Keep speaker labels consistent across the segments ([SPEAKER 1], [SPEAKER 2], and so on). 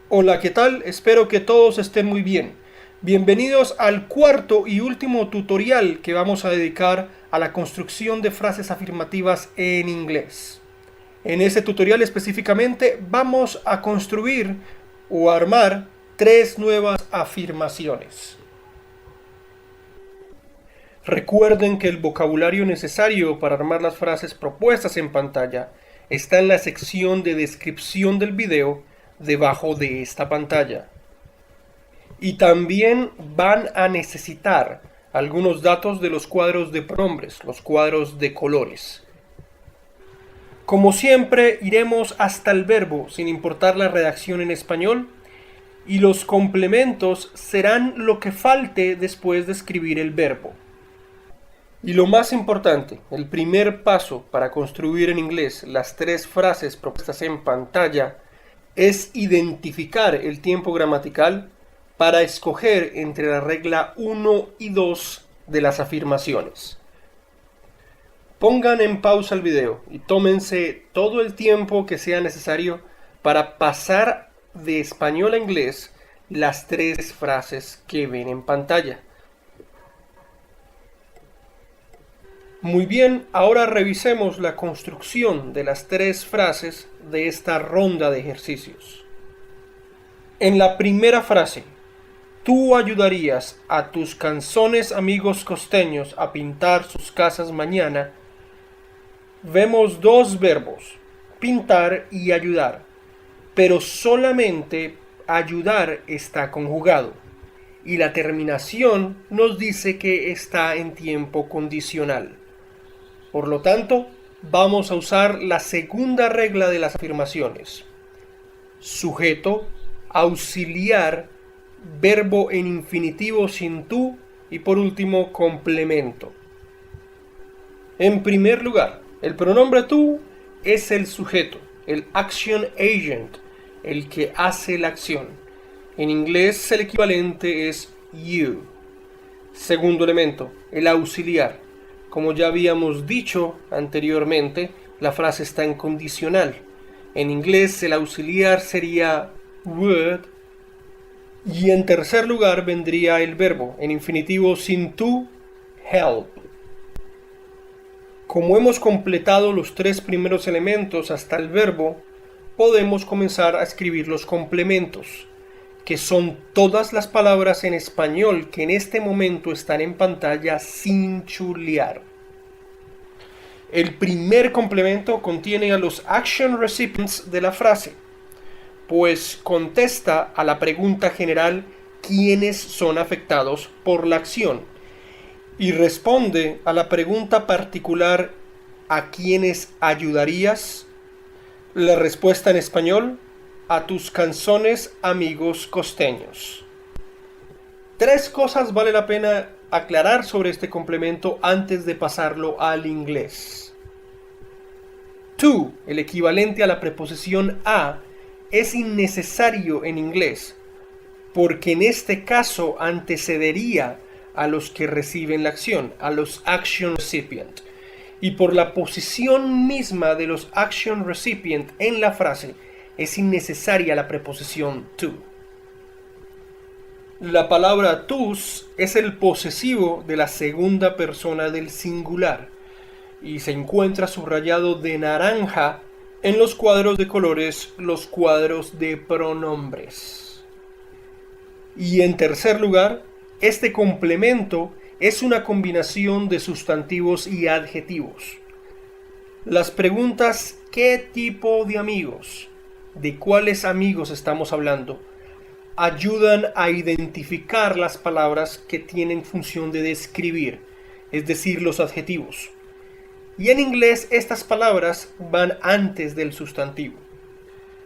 [SPEAKER 1] Hola, ¿qué tal? Espero que todos estén muy bien. Bienvenidos al cuarto y último tutorial que vamos a dedicar a la construcción de frases afirmativas en inglés. En este tutorial específicamente vamos a construir o armar tres nuevas afirmaciones. Recuerden que el vocabulario necesario para armar las frases propuestas en pantalla está en la sección de descripción del video debajo de esta pantalla. Y también van a necesitar algunos datos de los cuadros de pronombres, los cuadros de colores. Como siempre, iremos hasta el verbo sin importar la redacción en español, y los complementos serán lo que falte después de escribir el verbo. Y lo más importante, el primer paso para construir en inglés las tres frases propuestas en pantalla es identificar el tiempo gramatical para escoger entre la regla 1 y 2 de las afirmaciones. Pongan en pausa el video y tómense todo el tiempo que sea necesario para pasar de español a inglés las tres frases que ven en pantalla. Muy bien, ahora revisemos la construcción de las tres frases de esta ronda de ejercicios. En la primera frase, tú ayudarías a tus canzones amigos costeños a pintar sus casas mañana. Vemos dos verbos, pintar y ayudar, pero solamente ayudar está conjugado y la terminación nos dice que está en tiempo condicional. Por lo tanto, vamos a usar la segunda regla de las afirmaciones. Sujeto, auxiliar, verbo en infinitivo sin tú y por último complemento. En primer lugar, el pronombre tú es el sujeto, el action agent, el que hace la acción. En inglés el equivalente es you. Segundo elemento, el auxiliar. Como ya habíamos dicho anteriormente, la frase está en condicional. En inglés el auxiliar sería would. Y en tercer lugar vendría el verbo, en infinitivo sin tú, help. Como hemos completado los tres primeros elementos hasta el verbo, podemos comenzar a escribir los complementos, que son todas las palabras en español que en este momento están en pantalla sin chulear. El primer complemento contiene a los action recipients de la frase, pues contesta a la pregunta general ¿quiénes son afectados por la acción? Y responde a la pregunta particular ¿a quiénes ayudarías? La respuesta en español: a tus canzones amigos costeños. Tres cosas vale la pena aclarar sobre este complemento antes de pasarlo al inglés. To, el equivalente a la preposición a, es innecesario en inglés, porque en este caso antecedería a los que reciben la acción, a los action recipient. Y por la posición misma de los action recipient en la frase, es innecesaria la preposición to. La palabra tus es el posesivo de la segunda persona del singular y se encuentra subrayado de naranja en los cuadros de colores, los cuadros de pronombres. Y en tercer lugar, este complemento es una combinación de sustantivos y adjetivos. Las preguntas ¿qué tipo de amigos? ¿De cuáles amigos estamos hablando? Ayudan a identificar las palabras que tienen función de describir, es decir, los adjetivos. Y en inglés estas palabras van antes del sustantivo.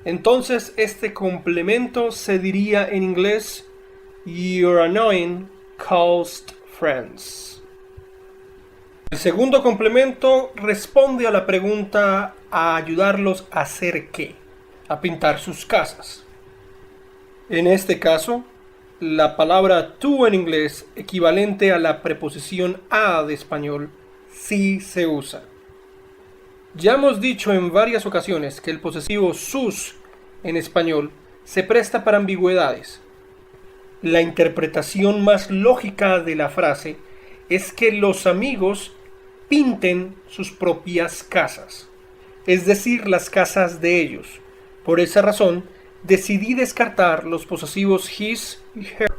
[SPEAKER 1] Entonces este complemento se diría en inglés Your annoying caused friends. El segundo complemento responde a la pregunta ¿a ayudarlos a hacer qué? A pintar sus casas. En este caso, la palabra to en inglés, equivalente a la preposición a de español, sí se usa. Ya hemos dicho en varias ocasiones que el posesivo sus en español se presta para ambigüedades. La interpretación más lógica de la frase es que los amigos pinten sus propias casas, es decir, las casas de ellos. Por esa razón, decidí descartar los posesivos his y her,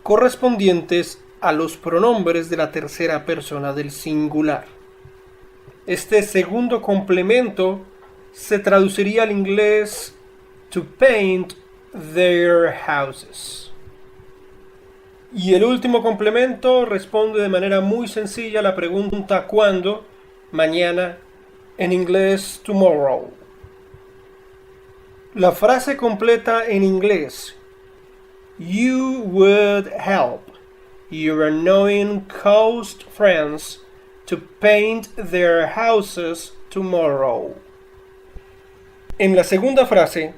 [SPEAKER 1] correspondientes a los pronombres de la tercera persona del singular. Este segundo complemento se traduciría al inglés to paint their houses. Y el último complemento responde de manera muy sencilla a la pregunta ¿cuándo? Mañana, en inglés tomorrow. La frase completa en inglés: You would help your unknown coast friends to paint their houses tomorrow. En la segunda frase,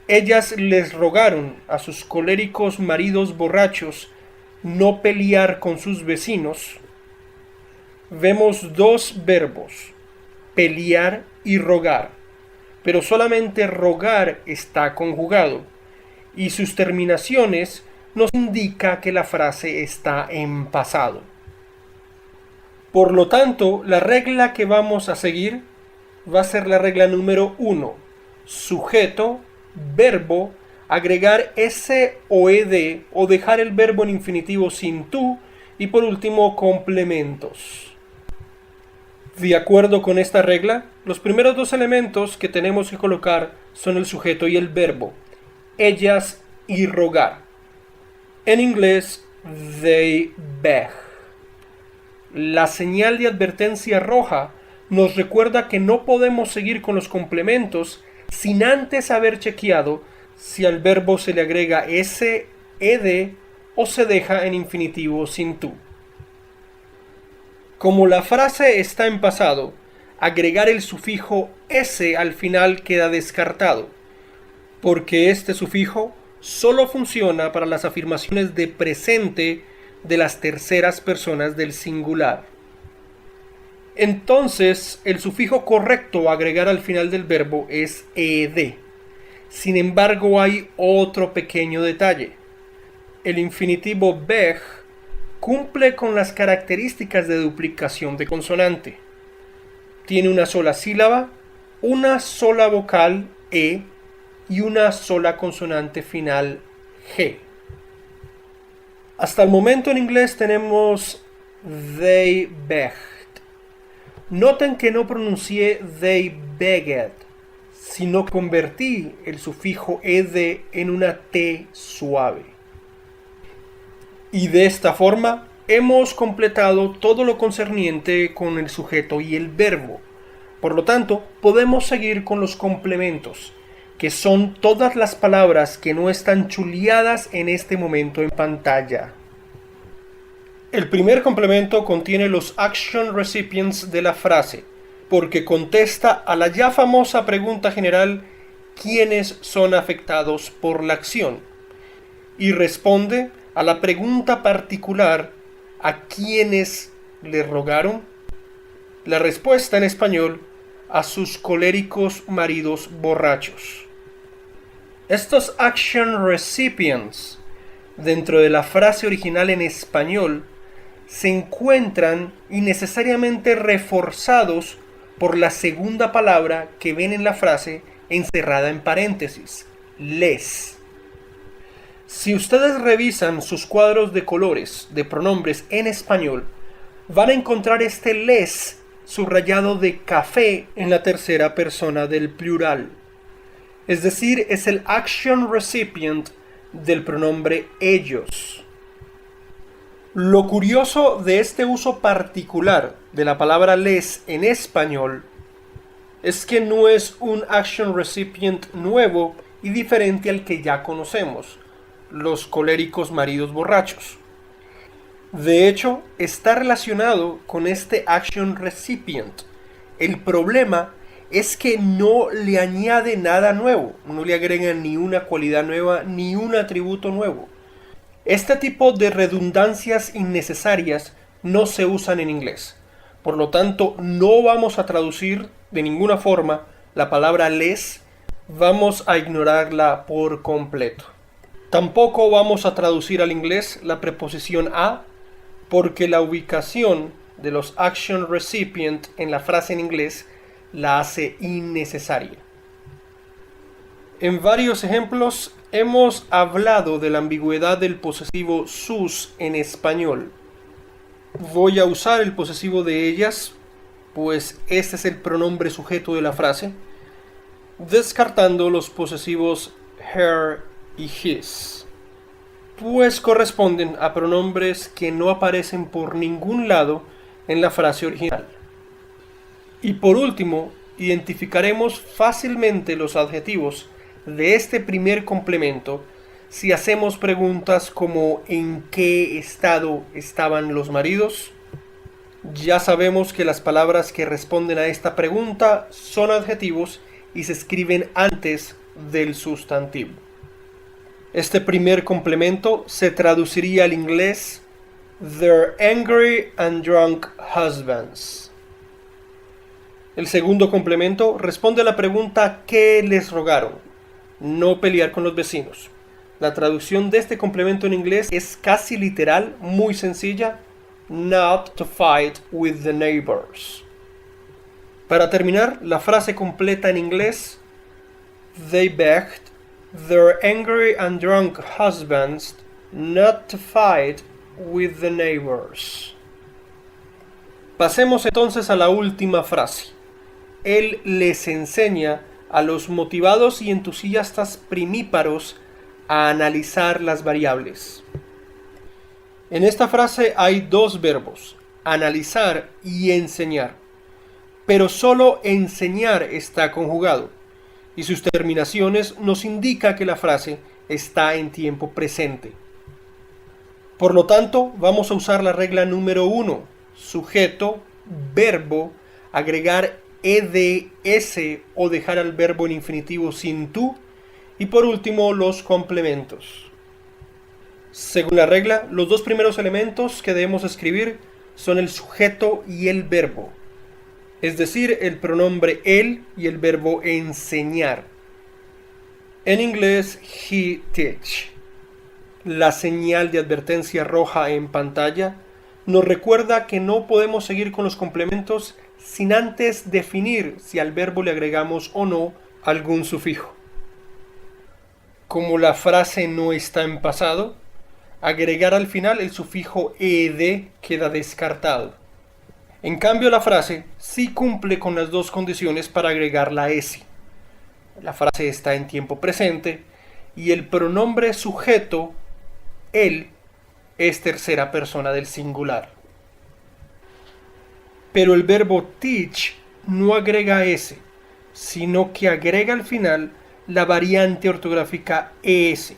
[SPEAKER 1] ellas les rogaron a sus coléricos maridos borrachos no pelear con sus vecinos. Vemos dos verbos, pelear y rogar, pero solamente rogar está conjugado y sus terminaciones nos indica que la frase está en pasado. Por lo tanto, la regla que vamos a seguir va a ser la regla número 1. Sujeto, verbo, agregar s o ed o dejar el verbo en infinitivo sin tú y por último complementos. De acuerdo con esta regla, los primeros dos elementos que tenemos que colocar son el sujeto y el verbo, ellas y rogar. En inglés, they beg. La señal de advertencia roja nos recuerda que no podemos seguir con los complementos sin antes haber chequeado si al verbo se le agrega s, ed o se deja en infinitivo sin tú. Como la frase está en pasado, agregar el sufijo s al final queda descartado, porque este sufijo solo funciona para las afirmaciones de presente de las terceras personas del singular. Entonces, el sufijo correcto a agregar al final del verbo es ed. Sin embargo, hay otro pequeño detalle. El infinitivo beg cumple con las características de duplicación de consonante. Tiene una sola sílaba, una sola vocal e y una sola consonante final g. Hasta el momento en inglés tenemos they begged. Noten que no pronuncié they begged, sino convertí el sufijo ed en una t suave. Y de esta forma hemos completado todo lo concerniente con el sujeto y el verbo. Por lo tanto, podemos seguir con los complementos, que son todas las palabras que no están chuleadas en este momento en pantalla. El primer complemento contiene los action recipients de la frase, porque contesta a la ya famosa pregunta general ¿quiénes son afectados por la acción? Y responde a la pregunta particular ¿a quiénes le rogaron? La respuesta en español: a sus coléricos maridos borrachos. Estos action recipients dentro de la frase original en español se encuentran innecesariamente reforzados por la segunda palabra que ven en la frase encerrada en paréntesis, les. Si ustedes revisan sus cuadros de colores de pronombres en español, van a encontrar este les subrayado de café en la tercera persona del plural. Es decir, es el action recipient del pronombre ellos. Lo curioso de este uso particular de la palabra les en español es que no es un action recipient nuevo y diferente al que ya conocemos, los coléricos maridos borrachos. De hecho, está relacionado con este action recipient. El problema es que no le añade nada nuevo, no le agrega ni una cualidad nueva ni un atributo nuevo. Este tipo de redundancias innecesarias no se usan en inglés. Por lo tanto, no vamos a traducir de ninguna forma la palabra les vamos a ignorarla por completo. Tampoco vamos a traducir al inglés la preposición a, porque la ubicación de los action recipient en la frase en inglés la hace innecesaria. En varios ejemplos hemos hablado de la ambigüedad del posesivo sus en español. Voy a usar el posesivo de ellas, pues este es el pronombre sujeto de la frase, descartando los posesivos her y his, pues corresponden a pronombres que no aparecen por ningún lado en la frase original. Y por último, identificaremos fácilmente los adjetivos de este primer complemento si hacemos preguntas como ¿en qué estado estaban los maridos? Ya sabemos que las palabras que responden a esta pregunta son adjetivos y se escriben antes del sustantivo. Este primer complemento se traduciría al inglés Their angry and drunk husbands. El segundo complemento responde a la pregunta ¿qué les rogaron? No pelear con los vecinos. La traducción de este complemento en inglés es casi literal, muy sencilla. Not to fight with the neighbors. Para terminar, la frase completa en inglés. They begged their angry and drunk husbands not to fight with the neighbors. Pasemos entonces a la última frase. Él les enseña a los motivados y entusiastas primíparos a analizar las variables. En esta frase hay dos verbos, analizar y enseñar, pero solo enseñar está conjugado y sus terminaciones nos indican que la frase está en tiempo presente. Por lo tanto, vamos a usar la regla número 1, sujeto, verbo, agregar eds o dejar al verbo en infinitivo sin tú, y por último los complementos. Según la regla, los dos primeros elementos que debemos escribir son el sujeto y el verbo, es decir, el pronombre él y el verbo enseñar. En inglés, he teach. La señal de advertencia roja en pantalla nos recuerda que no podemos seguir con los complementos sin antes definir si al verbo le agregamos o no algún sufijo. Como la frase no está en pasado, agregar al final el sufijo ed queda descartado. En cambio, la frase sí cumple con las dos condiciones para agregar la s. La frase está en tiempo presente y el pronombre sujeto, él, es tercera persona del singular. Pero el verbo teach no agrega s, sino que agrega al final la variante ortográfica es.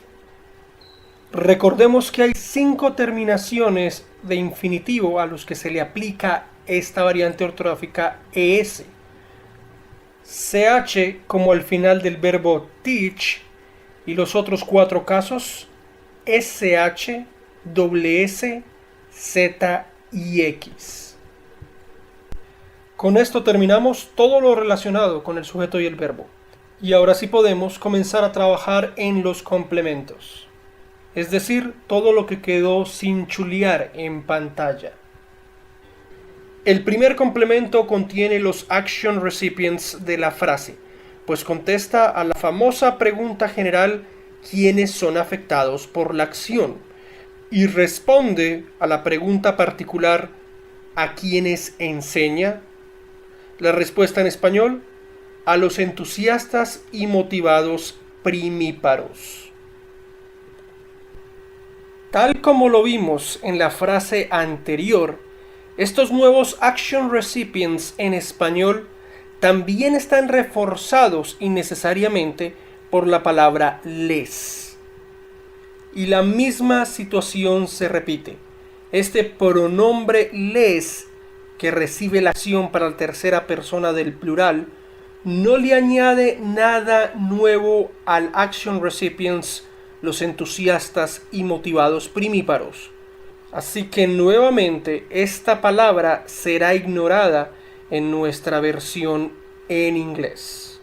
[SPEAKER 1] Recordemos que hay 5 terminaciones de infinitivo a los que se le aplica esta variante ortográfica es. ch como al final del verbo teach y los otros 4 casos sh, ss, z y x. Con esto terminamos todo lo relacionado con el sujeto y el verbo. Y ahora sí podemos comenzar a trabajar en los complementos. Es decir, todo lo que quedó sin chulear en pantalla. El primer complemento contiene los action recipients de la frase, pues contesta a la famosa pregunta general ¿quiénes son afectados por la acción? Y responde a la pregunta particular ¿a quiénes enseña? La respuesta en español, a los entusiastas y motivados primíparos. Tal como lo vimos en la frase anterior, estos nuevos action recipients en español también están reforzados innecesariamente por la palabra les. Y la misma situación se repite. Este pronombre les, que recibe la acción para la tercera persona del plural, no le añade nada nuevo al action recipients, los entusiastas y motivados primíparos. Así que nuevamente esta palabra será ignorada en nuestra versión en inglés.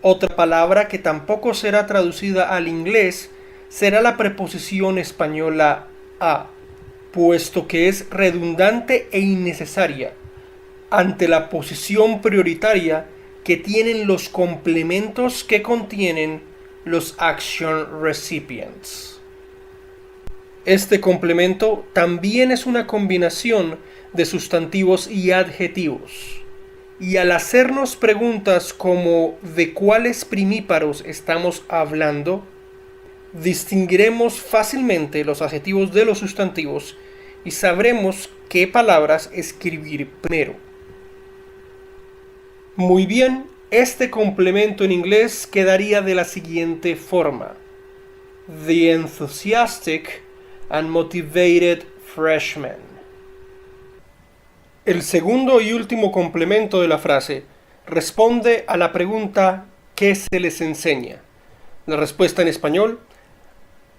[SPEAKER 1] Otra palabra que tampoco será traducida al inglés será la preposición española a, puesto que es redundante e innecesaria ante la posición prioritaria que tienen los complementos que contienen los action recipients. Este complemento también es una combinación de sustantivos y adjetivos. Y al hacernos preguntas como ¿de cuáles primíparos estamos hablando?, distinguiremos fácilmente los adjetivos de los sustantivos y sabremos qué palabras escribir primero. Muy bien, este complemento en inglés quedaría de la siguiente forma: The enthusiastic and motivated freshman. El segundo y último complemento de la frase responde a la pregunta ¿qué se les enseña? La respuesta en español: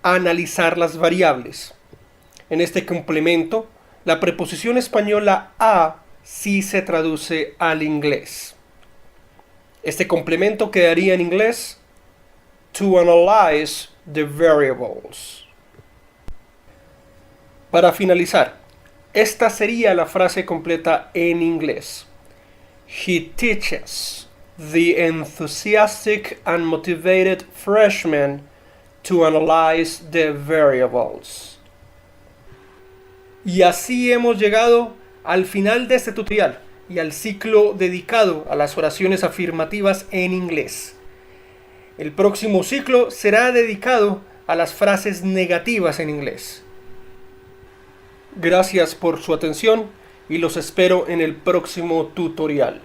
[SPEAKER 1] analizar las variables. En este complemento, la preposición española a sí se traduce al inglés. Este complemento quedaría en inglés: to analyze the variables. Para finalizar, esta sería la frase completa en inglés. He teaches the enthusiastic and motivated freshman to analyze the variables. Y así hemos llegado al final de este tutorial y al ciclo dedicado a las oraciones afirmativas en inglés. El próximo ciclo será dedicado a las frases negativas en inglés. Gracias por su atención y los espero en el próximo tutorial.